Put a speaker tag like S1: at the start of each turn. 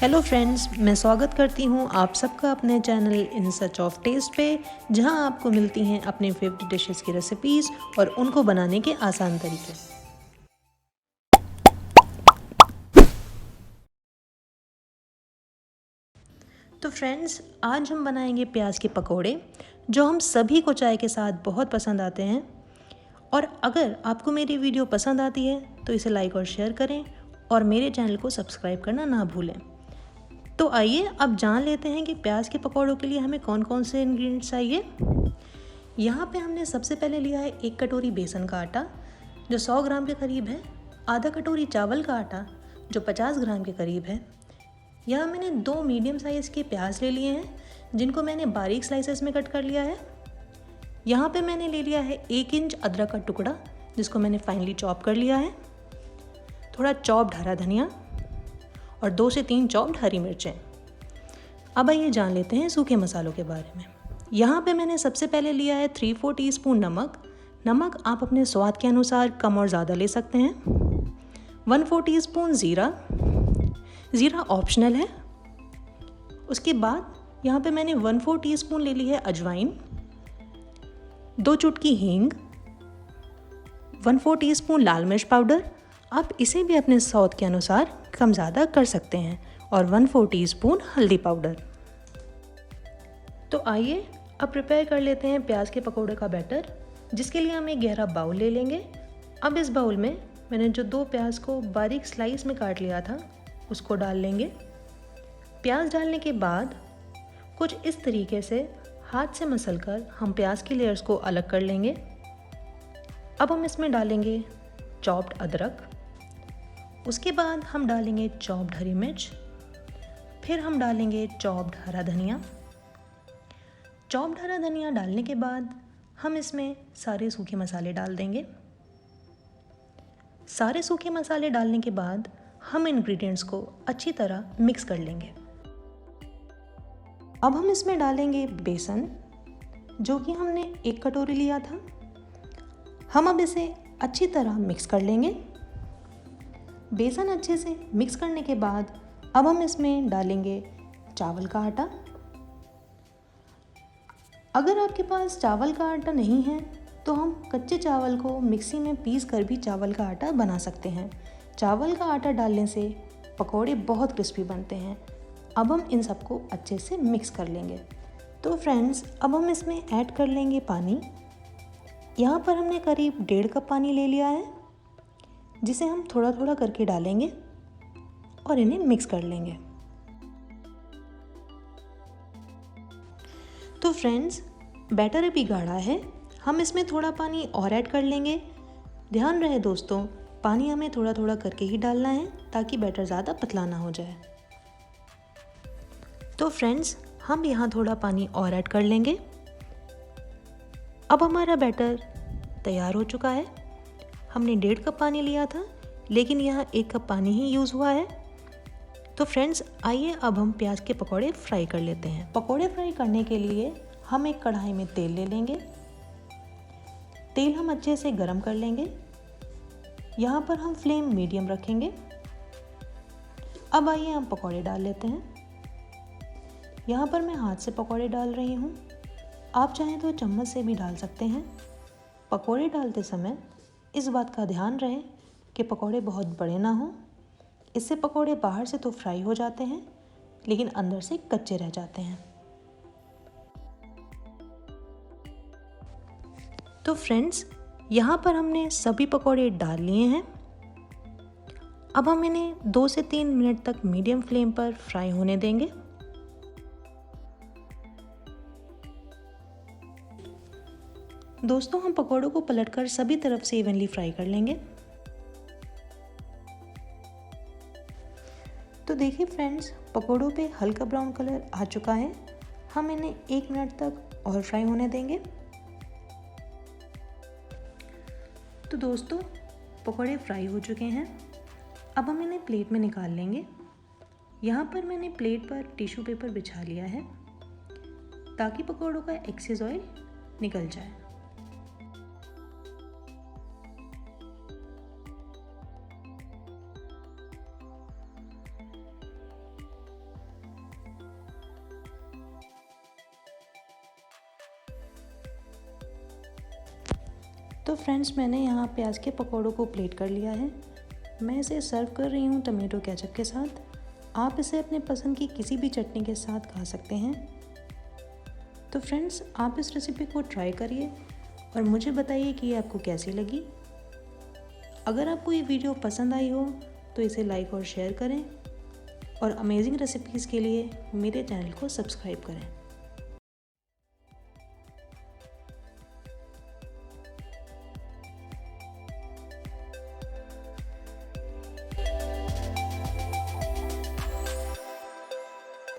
S1: Hello friends, मैं स्वागत करती हूँ आप सबका अपने channel in search of taste पे, जहाँ आपको मिलती हैं अपने फेवरेट डिशेस की रेसिपीज़ और उनको बनाने के आसान तरीके। तो फ्रेंड्स, आज हम बनाएंगे प्याज के पकोड़े, जो हम सभी को चाय के साथ बहुत पसंद आते हैं। और अगर आपको मेरी वीडियो पसंद आती है तो इसे लाइक और शेयर करें और मेरे चैनल को सब्सक्राइब करना ना भूलें। तो आइए अब जान लेते हैं कि प्याज के पकौड़ों के लिए हमें कौन कौन से इंग्रेडिएंट्स चाहिए। यहाँ पे हमने सबसे पहले लिया है 1 कटोरी बेसन का आटा जो 100 ग्राम के करीब है, आधा कटोरी चावल का आटा जो 50 ग्राम के करीब है। यहाँ मैंने 2 मीडियम साइज़ के प्याज ले लिए हैं जिनको मैंने बारीक स्लाइसेस में कट कर लिया है। यहाँ पे मैंने ले लिया है 1 इंच अदरक का टुकड़ा जिसको मैंने फाइनली चॉप कर लिया है, थोड़ा चॉप्ड हरा धनिया और 2 से 3 चॉप्ड हरी मिर्चें। अब आइए जान लेते हैं सूखे मसालों के बारे में। यहाँ पे मैंने सबसे पहले लिया है 3-4 टीस्पून नमक आप अपने स्वाद के अनुसार कम और ज़्यादा ले सकते हैं। 1/4 टीस्पून ज़ीरा ऑप्शनल है। उसके बाद यहाँ पे मैंने 1/4 टीस्पून ले ली है अजवाइन, 2 चुटकी हींग, 1/4 टीस्पून लाल मिर्च पाउडर, आप इसे भी अपने स्वाद के अनुसार कम ज़्यादा कर सकते हैं, और 1/4 टीस्पून हल्दी पाउडर। तो आइए अब प्रिपेयर कर लेते हैं प्याज के पकोड़े का बैटर, जिसके लिए हम एक गहरा बाउल ले लेंगे। अब इस बाउल में मैंने जो 2 प्याज को बारीक स्लाइस में काट लिया था उसको डाल लेंगे। प्याज डालने के बाद कुछ इस तरीके से हाथ से मसलकर हम प्याज की लेयर्स को अलग कर लेंगे। अब हम इसमें डालेंगे चॉप्ड अदरक, उसके बाद हम डालेंगे चॉप्ड हरी मिर्च, फिर हम डालेंगे चॉप्ड हरा धनिया। चॉप्ड हरा धनिया डालने के बाद हम इसमें सारे सूखे मसाले डाल देंगे। सारे सूखे मसाले डालने के बाद हम इंग्रेडिएंट्स को अच्छी तरह मिक्स कर लेंगे। अब हम इसमें डालेंगे बेसन, जो कि हमने 1 कटोरी लिया था। हम अब इसे अच्छी तरह मिक्स कर लेंगे। बेसन अच्छे से मिक्स करने के बाद अब हम इसमें डालेंगे चावल का आटा। अगर आपके पास चावल का आटा नहीं है तो हम कच्चे चावल को मिक्सी में पीस कर भी चावल का आटा बना सकते हैं। चावल का आटा डालने से पकोड़े बहुत क्रिस्पी बनते हैं। अब हम इन सबको अच्छे से मिक्स कर लेंगे। तो फ्रेंड्स, अब हम इसमें ऐड कर लेंगे पानी। यहाँ पर हमने करीब 1.5 कप पानी ले लिया है, जिसे हम थोड़ा थोड़ा करके डालेंगे और इन्हें मिक्स कर लेंगे। तो फ्रेंड्स, बैटर अभी गाढ़ा है, हम इसमें थोड़ा पानी और ऐड कर लेंगे। ध्यान रहे दोस्तों, पानी हमें थोड़ा थोड़ा करके ही डालना है ताकि बैटर ज़्यादा पतला ना हो जाए। तो फ्रेंड्स, हम यहाँ थोड़ा पानी और ऐड कर लेंगे। अब हमारा बैटर तैयार हो चुका है। हमने 1.5 कप पानी लिया था, लेकिन यहाँ 1 कप पानी ही यूज़ हुआ है। तो फ्रेंड्स, आइए अब हम प्याज के पकोड़े फ्राई कर लेते हैं। पकोड़े फ्राई करने के लिए हम एक कढ़ाई में तेल ले लेंगे। तेल हम अच्छे से गरम कर लेंगे। यहाँ पर हम फ्लेम मीडियम रखेंगे। अब आइए हम पकोड़े डाल लेते हैं। यहाँ पर मैं हाथ से पकोड़े डाल रही हूँ, आप चाहें तो चम्मच से भी डाल सकते हैं। पकोड़े डालते समय इस बात का ध्यान रहे कि पकोड़े बहुत बड़े ना हों, इससे पकोड़े बाहर से तो फ्राई हो जाते हैं लेकिन अंदर से कच्चे रह जाते हैं। तो फ्रेंड्स, यहाँ पर हमने सभी पकोड़े डाल लिए हैं। अब हम इन्हें 2 से 3 मिनट तक मीडियम फ्लेम पर फ्राई होने देंगे। दोस्तों, हम पकोड़ों को पलटकर सभी तरफ से इवनली फ्राई कर लेंगे। तो देखिए फ्रेंड्स, पकोड़ों पे हल्का ब्राउन कलर आ चुका है। हम इन्हें 1 मिनट तक और फ्राई होने देंगे। तो दोस्तों, पकोड़े फ्राई हो चुके हैं। अब हम इन्हें प्लेट में निकाल लेंगे। यहाँ पर मैंने प्लेट पर टिश्यू पेपर बिछा लिया है ताकि पकोड़ों का एक्सेस ऑयल निकल जाए। तो फ्रेंड्स, मैंने यहाँ प्याज के पकौड़ों को प्लेट कर लिया है। मैं इसे सर्व कर रही हूँ टमेटो केचप के साथ। आप इसे अपने पसंद की किसी भी चटनी के साथ खा सकते हैं। तो फ्रेंड्स, आप इस रेसिपी को ट्राई करिए और मुझे बताइए कि ये आपको कैसी लगी। अगर आपको ये वीडियो पसंद आई हो तो इसे लाइक और शेयर करें और अमेजिंग रेसिपीज़ के लिए मेरे चैनल को सब्सक्राइब करें।